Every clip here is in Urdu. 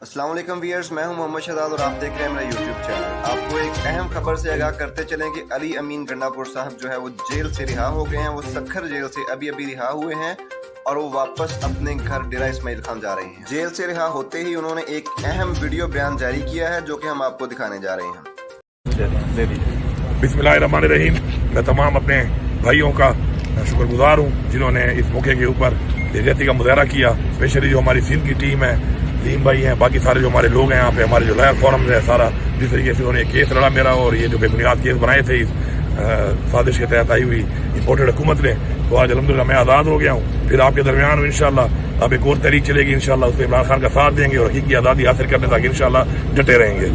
السلام علیکم ویئرز، میں ہوں محمد شہزاد اور آپ دیکھ رہے ہیں میرا یوٹیوب چینل۔ آپ کو ایک اہم خبر سے آگاہ کرتے چلیں کہ علی امین گنڈا پور صاحب جو ہے وہ جیل سے رہا ہو گئے ہیں۔ وہ سکھر جیل سے ابھی رہا ہوئے ہیں اور وہ واپس اپنے گھر ڈیرہ اسماعیل خان جا رہے ہیں۔ جیل سے رہا ہوتے ہی انہوں نے ایک اہم ویڈیو بیان جاری کیا ہے جو کہ ہم آپ کو دکھانے جا رہے ہیں۔ بسم اللہ الرحمن الرحیم۔ میں تمام اپنے بھائیوں کا شکر گزار ہوں جنہوں نے اس موقع کے اوپر یکجہتی کا مظاہرہ کیا، اسپیشلی جو ہماری سندھ کی ٹیم ہے، تین بھائی ہیں، باقی سارے جو ہمارے لوگ ہیں یہاں پہ، ہمارے جو لائر فورمز ہے، سارا جس طریقے سے انہوں نے کیس لڑا میرا، اور یہ جو بے بنیاد کیس بنائے تھے اس سازش کے تحت آئی ہوئی امپورٹڈ حکومت نے، تو آج الحمدللہ میں آزاد ہو گیا ہوں۔ پھر آپ کے درمیان ہوں انشاءاللہ اب ایک اور تحریک چلے گی انشاءاللہ، اس پہ عمران خان کا ساتھ دیں گے اور حقیقی آزادی حاصل کرنے تک انشاءاللہ ڈٹے رہیں گے۔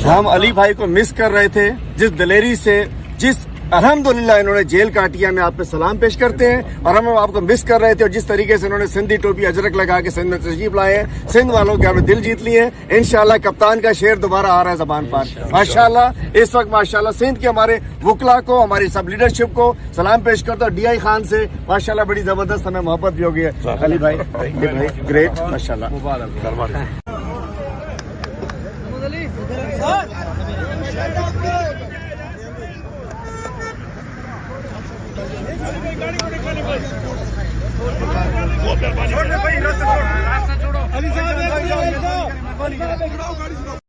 ہم علی بھائی کو مس کر رہے تھے، جس دلیری سے الحمدللہ انہوں نے جیل کاٹیا، میں آپ پہ سلام پیش کرتے ہیں، اور ہم آپ کو مس کر رہے تھے، اور جس طریقے سے انہوں نے سندھی ٹوپی اجرک لگا کے سندھ میں تشریف لائے ہیں، سندھ والوں کے ہم نے دل جیت لیے ہیں۔ انشاءاللہ کپتان کا شعر دوبارہ آ رہا ہے زبان پر ماشاءاللہ۔ اس وقت ماشاءاللہ سندھ کے ہمارے وکلا کو، ہماری سب لیڈرشپ کو سلام پیش کرتا ہوں۔ ڈی آئی خان سے ماشاءاللہ بڑی زبردست ہمیں محبت بھی ہو گئی ہے۔ علی بھائی گریٹ ماشاءاللہ۔ علی صاحب